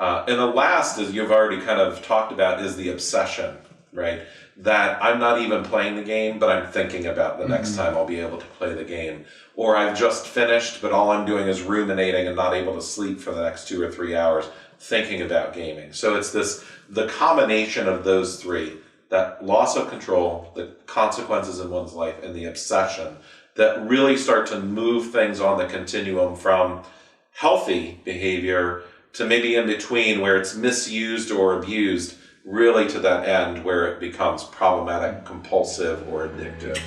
And the last, as you've already kind of talked about, is the obsession, right? That I'm not even playing the game, but I'm thinking about the next time I'll be able to play the game. Or I've just finished, but all I'm doing is ruminating and not able to sleep for the next 2 or 3 hours thinking about gaming. So it's the combination of those three, that loss of control, the consequences in one's life, and the obsession, that really start to move things on the continuum from healthy behavior to maybe in between where it's misused or abused, really to that end where it becomes problematic, compulsive, or addictive.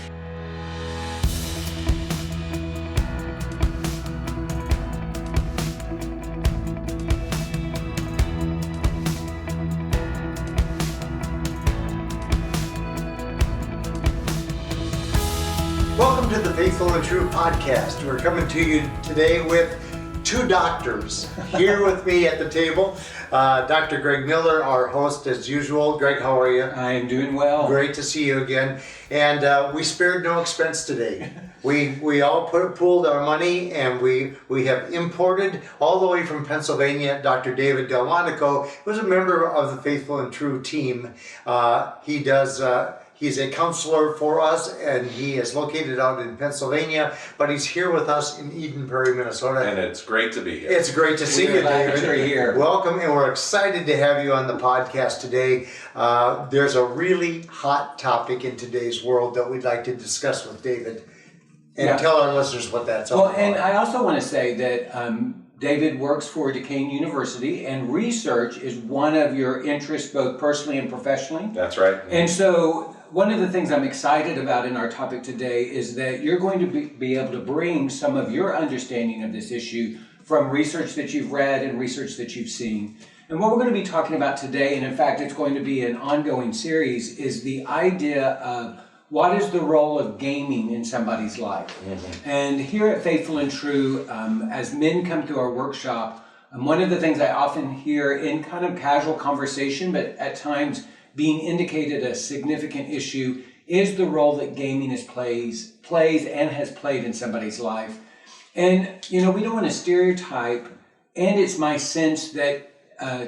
Welcome to the Faithful and True podcast. We're coming to you today with two doctors here with me at the table. Dr. Greg Miller, our host as usual. Greg, how are you? I am doing well. Great to see you again. And we spared no expense today. We all pooled our money, and we have imported all the way from Pennsylvania Dr. David Delmonico, who's a member of the Faithful and True team. He's a counselor for us, and he is located out in Pennsylvania, but he's here with us in Eden Prairie, Minnesota. And it's great to be here. It's great to see you, David. You're here. Welcome, and we're excited to have you on the podcast today. There's a really hot topic in today's world that we'd like to discuss with David, and tell our listeners what that's all about. And I also want to say that David works for Duquesne University, and research is one of your interests, both personally and professionally. That's right. And so one of the things I'm excited about in our topic today is that you're going to be able to bring some of your understanding of this issue from research that you've read and research that you've seen. And what we're going to be talking about today, and in fact it's going to be an ongoing series, is the idea of what is the role of gaming in somebody's life. And here at Faithful and True, as men come to our workshop, one of the things I often hear in kind of casual conversation, but at times being indicated a significant issue, is the role that gaming plays and has played in somebody's life. And, we don't want to stereotype, and it's my sense that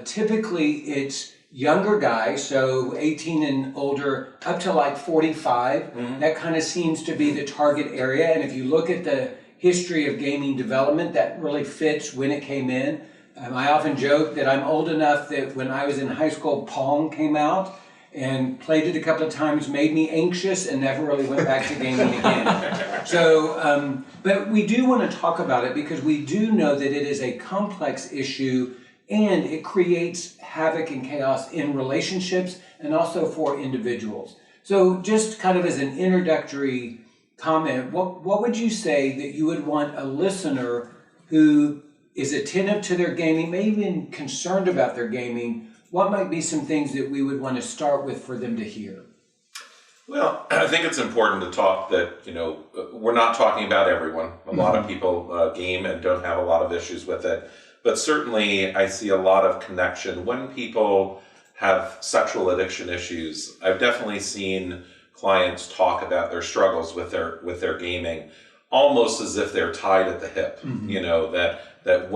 typically it's younger guys, so 18 and older, up to like 45. That kind of seems to be the target area. And if you look at the history of gaming development, that really fits when it came in. I often joke that I'm old enough that when I was in high school, Pong came out, and played it a couple of times, made me anxious, and never really went back to gaming again. So, but we do want to talk about it because we do know that it is a complex issue, and it creates havoc and chaos in relationships and also for individuals. So just kind of as an introductory comment, what would you say that you would want a listener who is attentive to their gaming, maybe even concerned about their gaming, what might be some things that we would want to start with for them to hear? Well, I think it's important to talk that, we're not talking about everyone. A lot of people game and don't have a lot of issues with it. But certainly I see a lot of connection when people have sexual addiction issues. I've definitely seen clients talk about their struggles with their gaming, almost as if they're tied at the hip. That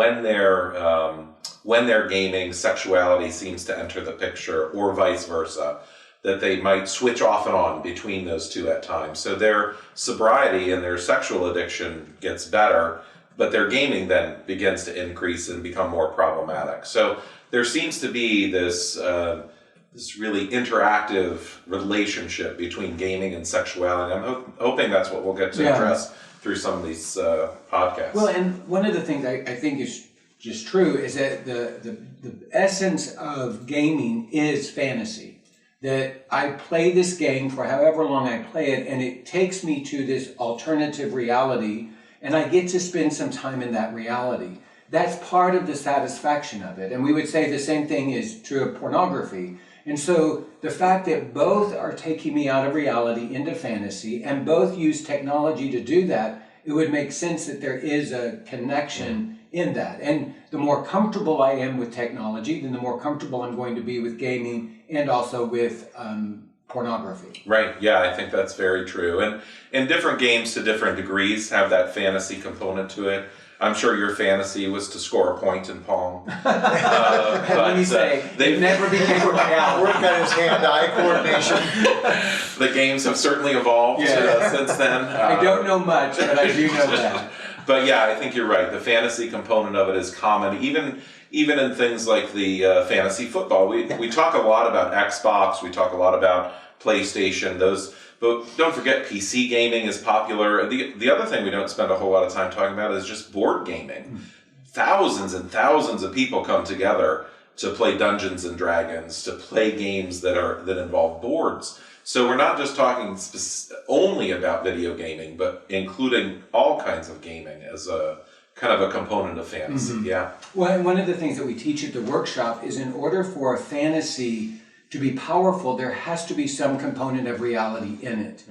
when they're gaming, sexuality seems to enter the picture, or vice versa, that they might switch off and on between those two at times. So their sobriety and their sexual addiction gets better, but their gaming then begins to increase and become more problematic. So there seems to be this really interactive relationship between gaming and sexuality. I'm hoping that's what we'll get to address through some of these podcasts. Well, and one of the things I think is just true is that the essence of gaming is fantasy. That I play this game for however long I play it, and it takes me to this alternative reality, and I get to spend some time in that reality. That's part of the satisfaction of it. And we would say the same thing is true of pornography. And so the fact that both are taking me out of reality into fantasy, and both use technology to do that, it would make sense that there is a connection in that. And the more comfortable I am with technology, then the more comfortable I'm going to be with gaming and also with pornography. Right, yeah, I think that's very true. And different games to different degrees have that fantasy component to it. I'm sure your fantasy was to score a point in Pong. At let me say, they've never became a reality. Work on his hand-eye coordination. The games have certainly evolved since then. I don't know much, but I do know that. But yeah, I think you're right. The fantasy component of it is common, even in things like the fantasy football. We talk a lot about Xbox. We talk a lot about PlayStation. But don't forget, PC gaming is popular. The other thing we don't spend a whole lot of time talking about is just board gaming. Thousands and thousands of people come together to play Dungeons and Dragons, to play games that involve boards. So we're not just talking only about video gaming, but including all kinds of gaming as a kind of a component of fantasy. Yeah. Well, and one of the things that we teach at the workshop is in order for a fantasy to be powerful, there has to be some component of reality in it.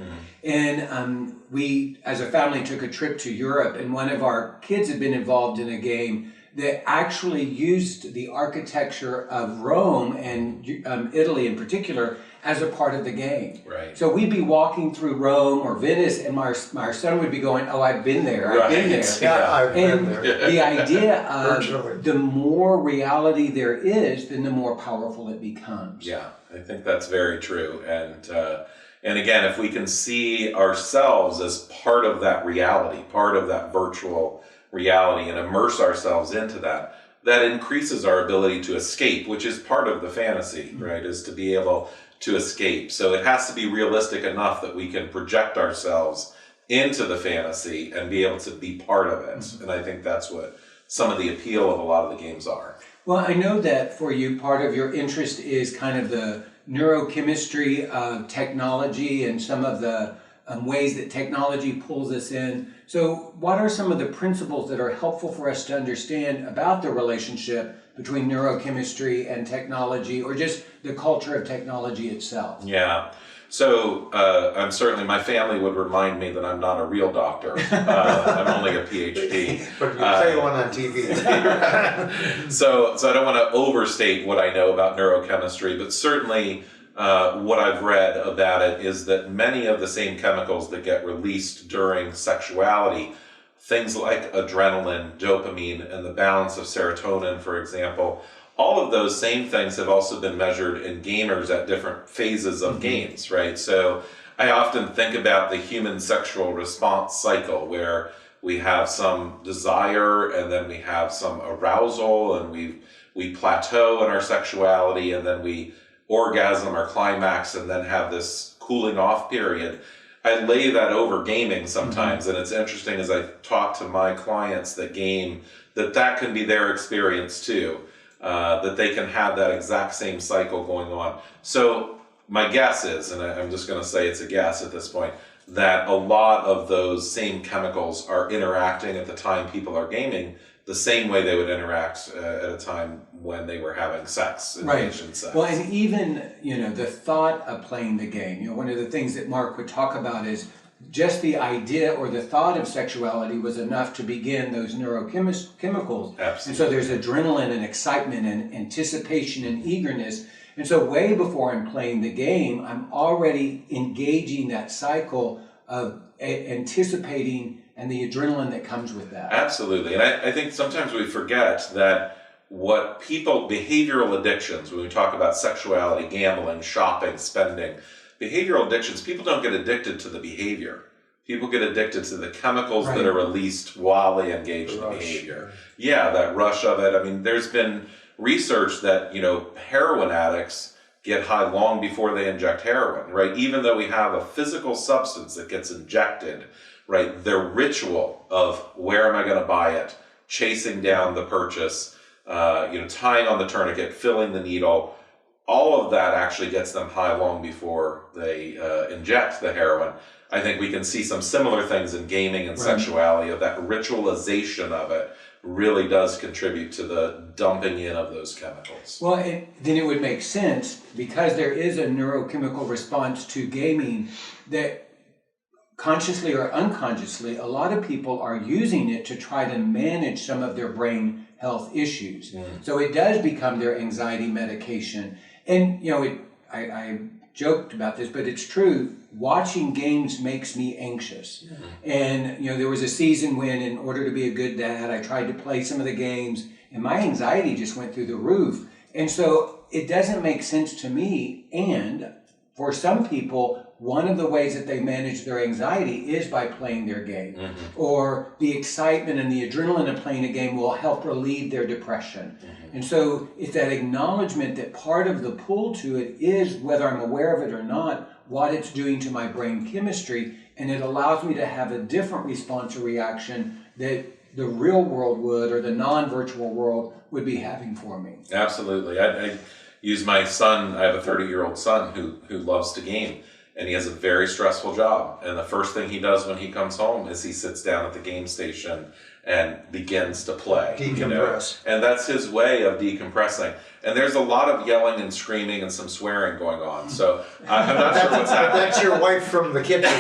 And we, as a family, took a trip to Europe, and one of our kids had been involved in a game that actually used the architecture of Rome and Italy in particular as a part of the game. Right. So we'd be walking through Rome or Venice, and my son would be going, "Oh, I've been there, I've been there." Yeah, I've been And there. the idea of Virtually. the more reality there is, then the more powerful it becomes. Yeah, I think that's very true. And again, if we can see ourselves as part of that reality, part of that virtual reality, and immerse ourselves into that, that increases our ability to escape, which is part of the fantasy, right? Is to be able to escape. So it has to be realistic enough that we can project ourselves into the fantasy and be able to be part of it. And I think that's what some of the appeal of a lot of the games are. Well, I know that for you, part of your interest is kind of the neurochemistry of technology and some of the ways that technology pulls us in. So what are some of the principles that are helpful for us to understand about the relationship between neurochemistry and technology, or just the culture of technology itself? Yeah. So I'm certainly, my family would remind me that I'm not a real doctor. I'm only a Ph.D. But you say one on TV. So I don't want to overstate what I know about neurochemistry, but certainly what I've read about it is that many of the same chemicals that get released during sexuality, things like adrenaline, dopamine, and the balance of serotonin, for example, all of those same things have also been measured in gamers at different phases of games, right? So I often think about the human sexual response cycle, where we have some desire, and then we have some arousal, and we plateau in our sexuality, and then we orgasm or climax, and then have this cooling off period. I lay that over gaming sometimes, and it's interesting as I talk to my clients that game, that can be their experience too. That they can have that exact same cycle going on. So my guess is, and I'm just going to say it's a guess at this point, that a lot of those same chemicals are interacting at the time people are gaming the same way they would interact at a time when they were having sex, engaged in sex. Well, and even, the thought of playing the game, one of the things that Mark would talk about is just the idea or the thought of sexuality was enough to begin those neurochemicals. Absolutely. And so there's adrenaline and excitement and anticipation and eagerness. And so way before I'm playing the game, I'm already engaging that cycle of anticipating and the adrenaline that comes with that. Absolutely. And I think sometimes we forget that what behavioral addictions, when we talk about sexuality, gambling, shopping, spending, behavioral addictions, people don't get addicted to the behavior. People get addicted to the chemicals that are released while they engage in the behavior. Yeah, that rush of it. I mean, there's been research that, heroin addicts get high long before they inject heroin, right? Even though we have a physical substance that gets injected, right? Their ritual of where am I going to buy it, chasing down the purchase, tying on the tourniquet, filling the needle, all of that actually gets them high long before they inject the heroin. I think we can see some similar things in gaming and sexuality, of that ritualization of it really does contribute to the dumping in of those chemicals. Well, then it would make sense, because there is a neurochemical response to gaming, that consciously or unconsciously, a lot of people are using it to try to manage some of their brain health issues. So it does become their anxiety medication. And, I joked about this, but it's true. Watching games makes me anxious. And, there was a season when, in order to be a good dad, I tried to play some of the games, and my anxiety just went through the roof. And so it doesn't make sense to me. And for some people, one of the ways that they manage their anxiety is by playing their game. Or the excitement and the adrenaline of playing a game will help relieve their depression. And so it's that acknowledgement that part of the pull to it is, whether I'm aware of it or not, what it's doing to my brain chemistry, and it allows me to have a different response or reaction that the real world would, or the non-virtual world would be having for me. Absolutely. I use my son. I have a 30-year-old son who loves to game, and he has a very stressful job. And the first thing he does when he comes home is he sits down at the game station and begins to play. Decompress. And that's his way of decompressing. And there's a lot of yelling and screaming and some swearing going on. So I'm not sure what's happening. That's your wife from the kitchen.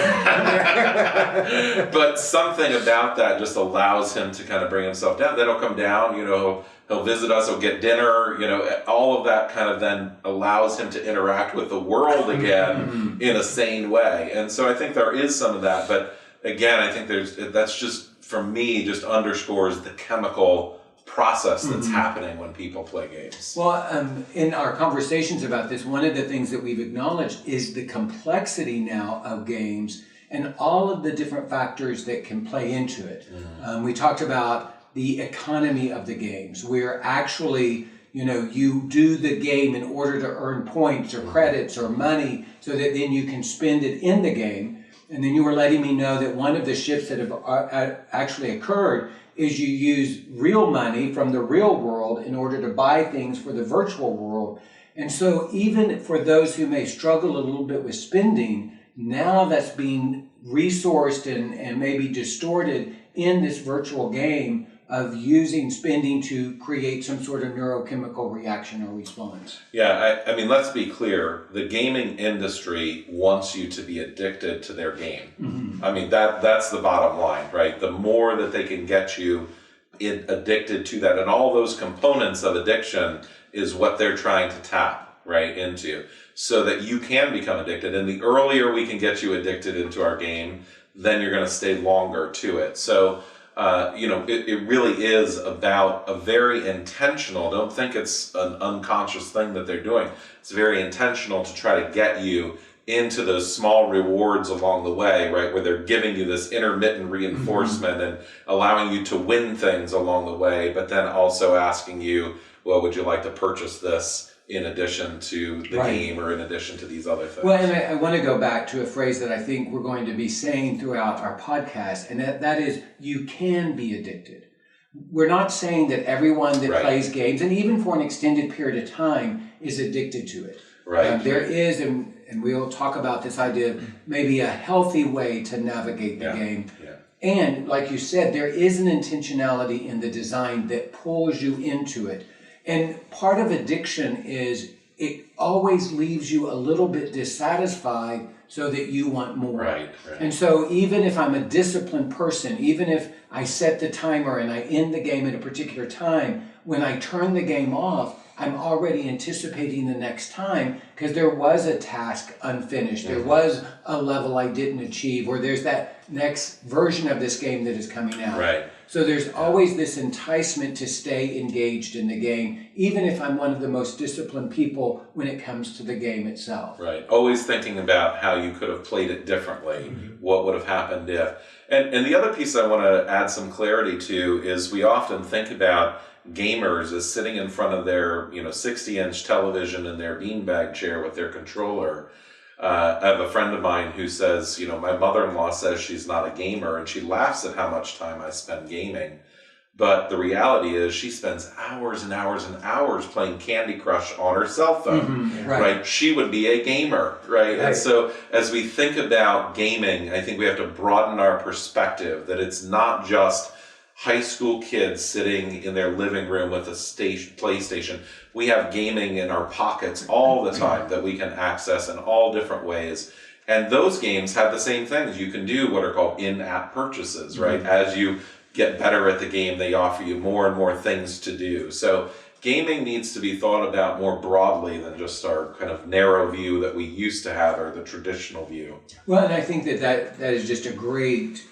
But something about that just allows him to kind of bring himself down. Then he'll come down, he'll visit us, he'll get dinner, all of that kind of then allows him to interact with the world again in a sane way. And so I think there is some of that. But again, I think that's just, for me, just underscores the chemical process that's happening when people play games. Well, in our conversations about this, one of the things that we've acknowledged is the complexity now of games and all of the different factors that can play into it. We talked about the economy of the games, where actually, you do the game in order to earn points or credits or money so that then you can spend it in the game. And then you were letting me know that one of the shifts that have actually occurred is you use real money from the real world in order to buy things for the virtual world. And so even for those who may struggle a little bit with spending, now that's being resourced and maybe distorted in this virtual game of using spending to create some sort of neurochemical reaction or response. Yeah, I mean, let's be clear. The gaming industry wants you to be addicted to their game. I mean, that's the bottom line, right? The more that they can get you addicted to that, and all those components of addiction is what they're trying to tap right into, so that you can become addicted. And the earlier we can get you addicted into our game, then you're going to stay longer to it. So it really is about a very intentional, don't think it's an unconscious thing that they're doing. It's very intentional to try to get you into those small rewards along the way, right? Where they're giving you this intermittent reinforcement and allowing you to win things along the way, but then also asking you, well, would you like to purchase this in addition to the game or in addition to these other things? Well, and I want to go back to a phrase that I think we're going to be saying throughout our podcast, and that is, you can be addicted. We're not saying that everyone that plays games, and even for an extended period of time, is addicted to it. Right. There is, and we'll talk about this idea of maybe a healthy way to navigate the game. Yeah. And like you said, there is an intentionality in the design that pulls you into it. And part of addiction is it always leaves you a little bit dissatisfied so that you want more. Right. And so even if I'm a disciplined person, even if I set the timer and I end the game at a particular time, when I turn the game off, I'm already anticipating the next time because there was a task unfinished. There was a level I didn't achieve, or there's that next version of this game that is coming out. Right. So there's always this enticement to stay engaged in the game, even if I'm one of the most disciplined people when it comes to the game itself. Right. Always thinking about how you could have played it differently, what would have happened if. And the other piece I want to add some clarity to is we often think about gamers as sitting in front of their 60-inch television in their beanbag chair with their controller. I have a friend of mine who says, my mother-in-law says she's not a gamer, and she laughs at how much time I spend gaming. But the reality is she spends hours and hours and hours playing Candy Crush on her cell phone, right? She would be a gamer, right? And so as we think about gaming, I think we have to broaden our perspective, that it's not just high school kids sitting in their living room with a PlayStation. We have gaming in our pockets all the time that we can access in all different ways. And those games have the same things. You can do what are called in-app purchases, right? As you get better at the game, they offer you more and more things to do. So gaming needs to be thought about more broadly than just our kind of narrow view that we used to have, or the traditional view. Well, and I think that is just a great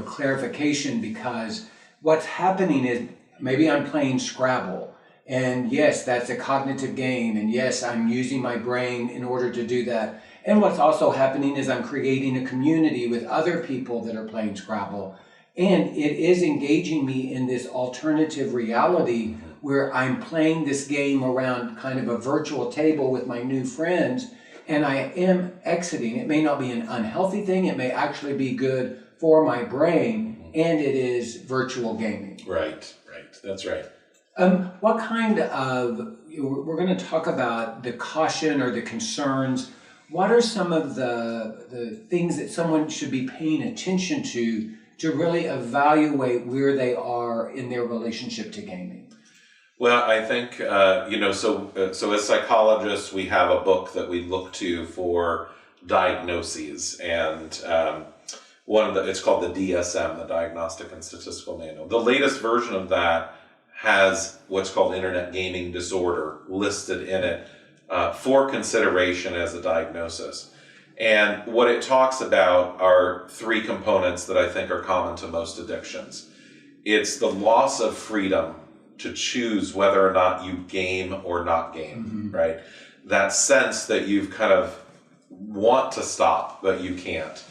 clarification, because what's happening is maybe I'm playing Scrabble And yes, that's a cognitive game. And yes, I'm using my brain in order to do that. And what's also happening is I'm creating a community with other people that are playing Scrabble. And it is engaging me in this alternative reality where I'm playing this game around kind of a virtual table with my new friends, and I am exiting. It may not be an unhealthy thing. It may actually be good for my brain, and it is virtual gaming. Right. That's right. What kind of, we're going to talk about the caution or the concerns. What are some of the things that someone should be paying attention to really evaluate where they are in their relationship to gaming? Well, I think, so as psychologists, we have a book that we look to for diagnoses, and it's called the DSM, the Diagnostic and Statistical Manual. The latest version of that has what's called internet gaming disorder listed in it for consideration as a diagnosis. And what it talks about are three components that I think are common to most addictions. It's the loss of freedom to choose whether or not you game or not game, right? That sense that you've kind of want to stop, but you can't.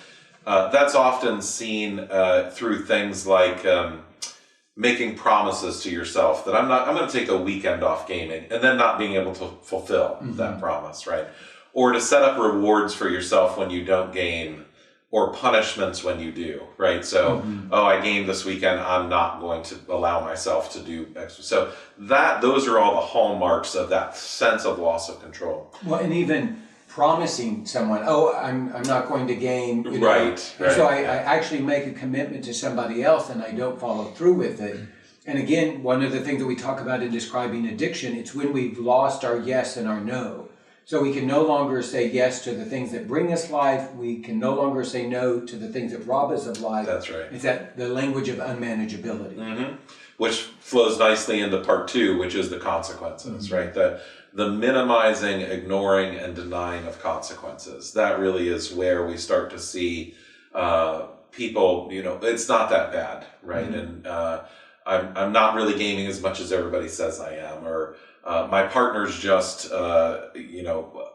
That's often seen through things like making promises to yourself that I'm going to take a weekend off gaming, and then not being able to fulfill that promise, right? Or to set up rewards for yourself when you don't game, or punishments when you do, right? So, I gamed this weekend, I'm not going to allow myself to do X. So those are all the hallmarks of that sense of loss of control. Well, and even promising someone, I'm not going to game. You know? Right. So I actually make a commitment to somebody else and I don't follow through with it. And again, one of the things that we talk about in describing addiction, it's when we've lost our yes and our no. So we can no longer say yes to the things that bring us life. We can no longer say no to the things that rob us of life. That's right. It's that the language of unmanageability. Which flows nicely into part 2, which is the consequences, right? The minimizing, ignoring, and denying of consequences. That really is where we start to see people, it's not that bad, right? And I'm not really gaming as much as everybody says I am, or my partner's just,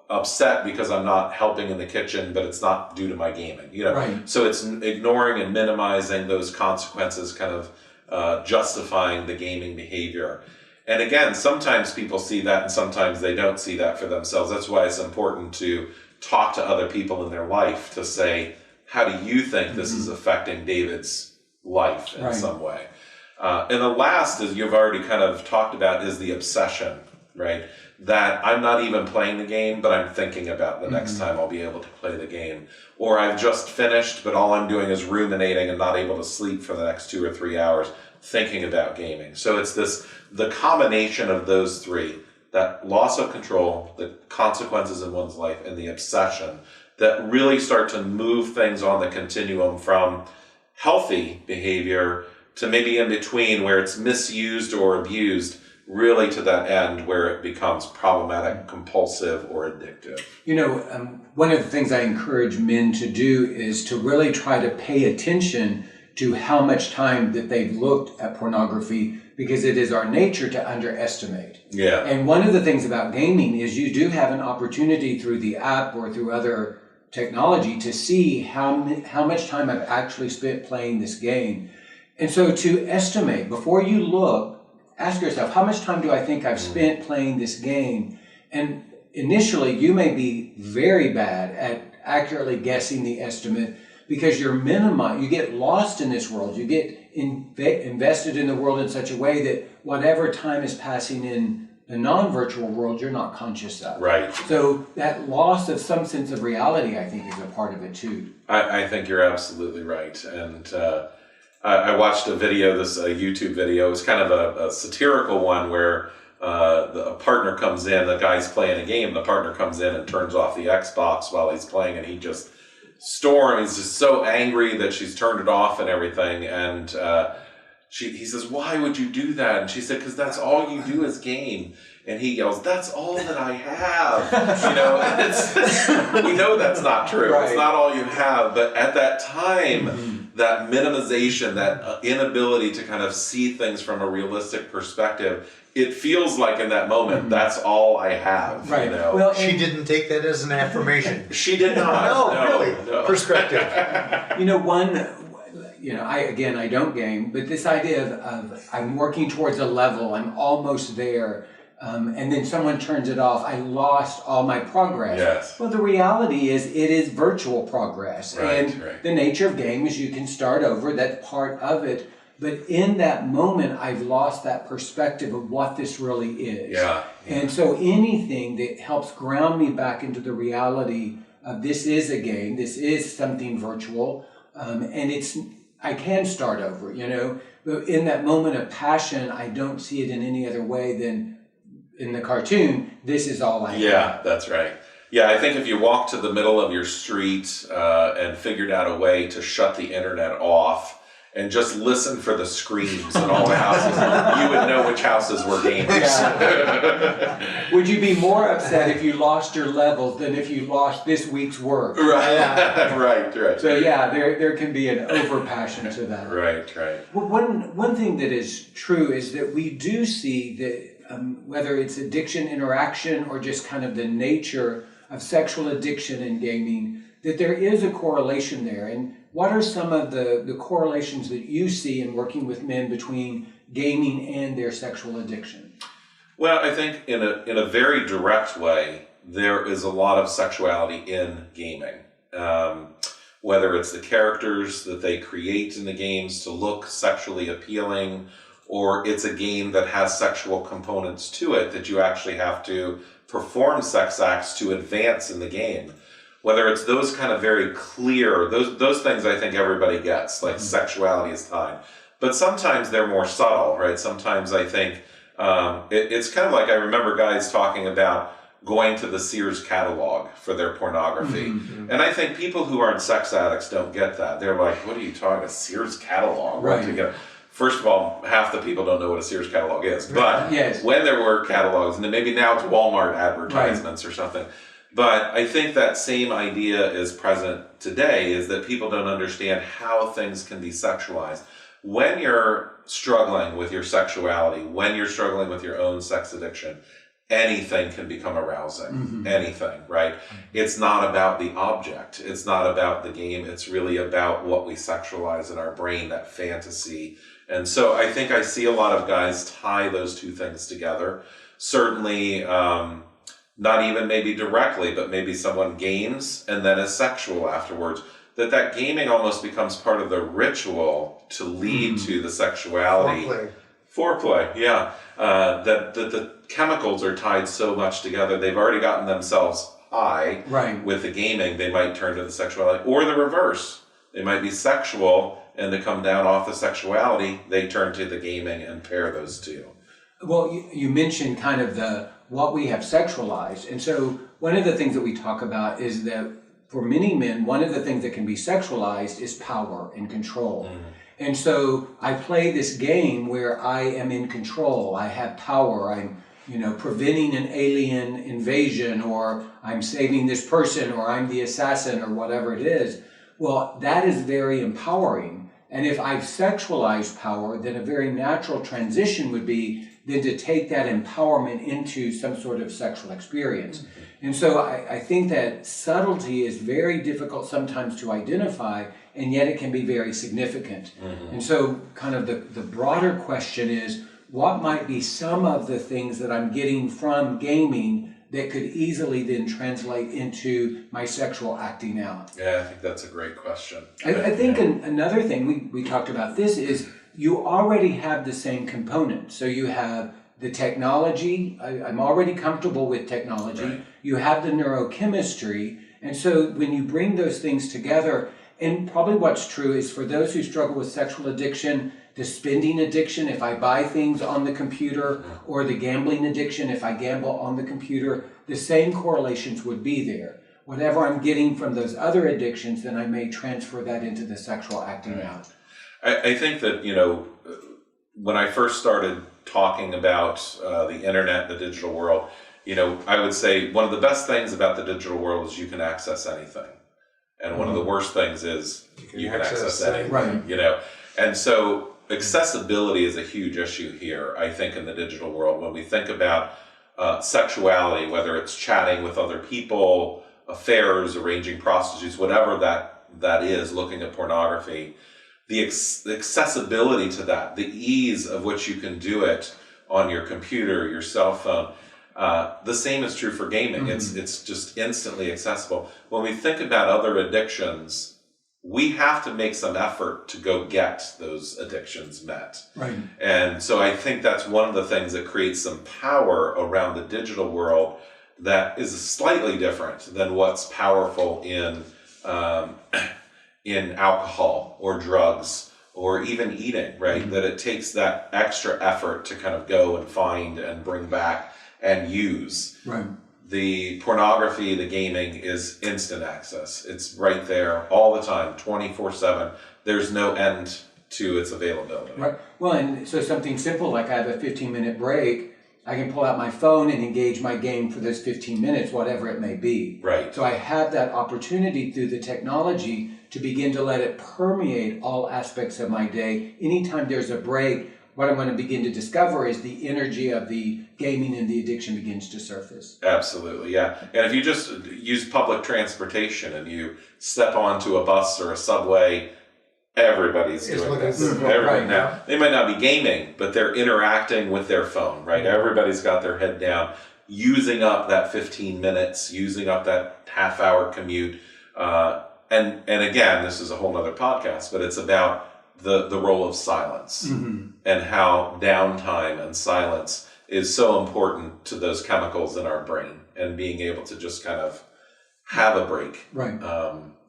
upset because I'm not helping in the kitchen, but it's not due to my gaming, Right. So it's ignoring and minimizing those consequences, kind of justifying the gaming behavior. And again, sometimes people see that and sometimes they don't see that for themselves. That's why it's important to talk to other people in their life to say, how do you think this is affecting David's life in some way? And the last, as you've already kind of talked about, is the obsession, right? That I'm not even playing the game, but I'm thinking about the next time I'll be able to play the game. Or I've just finished, but all I'm doing is ruminating and not able to sleep for the next 2 or 3 hours thinking about gaming. So it's the combination of those three, that loss of control, the consequences in one's life, and the obsession, that really start to move things on the continuum from healthy behavior to maybe in between where it's misused or abused, really to that end where it becomes problematic, compulsive, or addictive. One of the things I encourage men to do is to really try to pay attention to how much time that they've looked at pornography, because it is our nature to underestimate. Yeah. And one of the things about gaming is you do have an opportunity through the app or through other technology to see how much time I've actually spent playing this game. And so to estimate, before you look, ask yourself, how much time do I think I've spent playing this game? And initially, you may be very bad at accurately guessing the estimate because you get lost in this world. You get invested in the world in such a way that whatever time is passing in the non-virtual world, you're not conscious of. Right. So that loss of some sense of reality, I think, is a part of it too. I think you're absolutely right. And I watched a video, this YouTube video. It was kind of a satirical one where a partner comes in, the guy's playing a game, the partner comes in and turns off the Xbox while he's playing, and he just he's just so angry that she's turned it off and everything. And he says, why would you do that? And she said, because that's all you do is game. And he yells, that's all that I have. And we know that's not true. Right. It's not all you have. But at that time, that minimization, that inability to kind of see things from a realistic perspective, it feels like in that moment, that's all I have. Right. You know? Well, She didn't take that as an affirmation. She did not. No, really. No. Perspective. I don't game, but this idea of I'm working towards a level, I'm almost there, and then someone turns it off, I lost all my progress. Yes. Well, the reality is it is virtual progress. Right, and right. the nature of game is you can start over, that's part of it. But in that moment, I've lost that perspective of what this really is. Yeah. And so anything that helps ground me back into the reality of this is a game, this is something virtual, and I can start over, But in that moment of passion, I don't see it in any other way than in the cartoon, this is all I have. Yeah, that's right. Yeah, I think if you walked to the middle of your street and figured out a way to shut the internet off and just listen for the screams in all the houses, you would know which houses were gamers. Yeah. Would you be more upset if you lost your levels than if you lost this week's work? Right, Yeah. right. So yeah, there can be an over-passion to that. Right. Well, one thing that is true is that we do see that whether it's addiction interaction or just kind of the nature of sexual addiction in gaming, that there is a correlation there. And what are some of the correlations that you see in working with men between gaming and their sexual addiction? Well, I think in a very direct way, there is a lot of sexuality in gaming. Whether it's the characters that they create in the games to look sexually appealing, or it's a game that has sexual components to it that you actually have to perform sex acts to advance in the game. Whether it's those kind of very clear, those things I think everybody gets, like sexuality is tied. But sometimes they're more subtle, right? Sometimes I think it's kind of like I remember guys talking about going to the Sears catalog for their pornography. Mm-hmm. And I think people who aren't sex addicts don't get that. They're like, what are you talking about, Sears catalog? Right. First of all, half the people don't know what a Sears catalog is. But Yes. when there were catalogs, and then maybe now it's Walmart advertisements or something. But I think that same idea is present today, is that people don't understand how things can be sexualized. When you're struggling with your sexuality, when you're struggling with your own sex addiction, anything can become arousing. Anything, right? It's not about the object. It's not about the game. It's really about what we sexualize in our brain, that fantasy. And so I think I see a lot of guys tie those two things together. Certainly, not even maybe directly, but maybe someone games and then is sexual afterwards. That gaming almost becomes part of the ritual to lead to the sexuality. Foreplay, yeah. That the chemicals are tied so much together. They've already gotten themselves high with the gaming. They might turn to the sexuality, or the reverse. They might be sexual, and to come down off the sexuality, they turn to the gaming and pair those two. Well, you mentioned kind of what we have sexualized. And so one of the things that we talk about is that for many men, one of the things that can be sexualized is power and control. And so I play this game where I am in control. I have power. I'm, preventing an alien invasion, or I'm saving this person, or I'm the assassin, or whatever it is. Well, that is very empowering. And if I've sexualized power, then a very natural transition would be then to take that empowerment into some sort of sexual experience. And so I think that subtlety is very difficult sometimes to identify, and yet it can be very significant. And so kind of the broader question is, what might be some of the things that I'm getting from gaming that could easily then translate into my sexual acting out? Yeah, I think that's a great question. I think another thing, we talked about this, is you already have the same components. So you have the technology, I'm already comfortable with technology. Right. You have the neurochemistry. And so when you bring those things together, and probably what's true is for those who struggle with sexual addiction, the spending addiction, if I buy things on the computer, or the gambling addiction, if I gamble on the computer, the same correlations would be there. Whatever I'm getting from those other addictions, then I may transfer that into the sexual acting out. I think that, when I first started talking about the internet, the digital world, I would say one of the best things about the digital world is you can access anything. And one of the worst things is you can access anything, Right. you know. And so accessibility is a huge issue here, I think, in the digital world. When we think about sexuality, whether it's chatting with other people, affairs, arranging prostitutes, whatever that is, looking at pornography, the accessibility to that, the ease of which you can do it on your computer, your cell phone, the same is true for gaming. It's just instantly accessible. When we think about other addictions, we have to make some effort to go get those addictions met. Right. And so I think that's one of the things that creates some power around the digital world that is slightly different than what's powerful in alcohol or drugs or even eating, right? That it takes that extra effort to kind of go and find and bring back and use. Right. The pornography, the gaming is instant access. It's right there all the time, 24/7. There's no end to its availability. Right. Well, and so something simple like I have a 15-minute break, I can pull out my phone and engage my game for those 15 minutes, whatever it may be. Right. So I have that opportunity through the technology to begin to let it permeate all aspects of my day. Anytime there's a break, what I'm going to begin to discover is the energy of the gaming and the addiction begins to surface. Absolutely, yeah. And if you just use public transportation and you step onto a bus or a subway, everybody's doing this. Everybody now. They might not be gaming, but they're interacting with their phone, right? Everybody's got their head down, using up that 15 minutes, using up that half-hour commute. And again, this is a whole nother podcast, but it's about the role of silence and how downtime and silence is so important to those chemicals in our brain and being able to just kind of have a break. Right.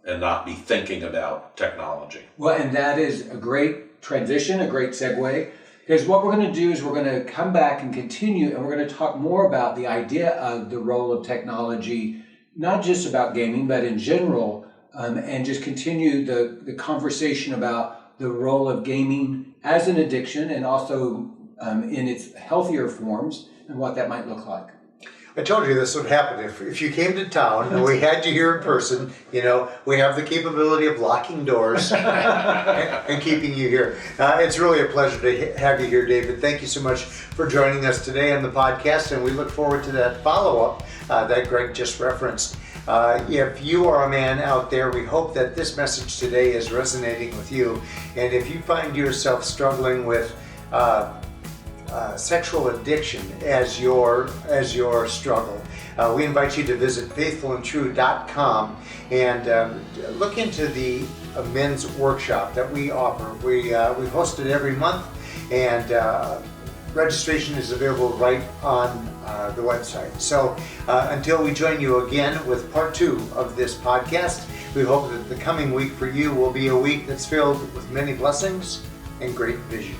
And not be thinking about technology. Well, and that is a great transition, a great segue, because what we're going to do is we're going to come back and continue, and we're going to talk more about the idea of the role of technology, not just about gaming, but in general, and just continue the conversation about the role of gaming as an addiction and also in its healthier forms and what that might look like. I told you this would happen. If you came to town and we had you here in person, you know, we have the capability of locking doors and keeping you here. It's really a pleasure to have you here, David. Thank you so much for joining us today on the podcast, and we look forward to that follow-up that Greg just referenced. If you are a man out there, we hope that this message today is resonating with you. And if you find yourself struggling with sexual addiction as your struggle, we invite you to visit faithfulandtrue.com and look into the men's workshop that we offer. We host it every month, and registration is available right on the website. So until we join you again with part 2 of this podcast, we hope that the coming week for you will be a week that's filled with many blessings and great vision.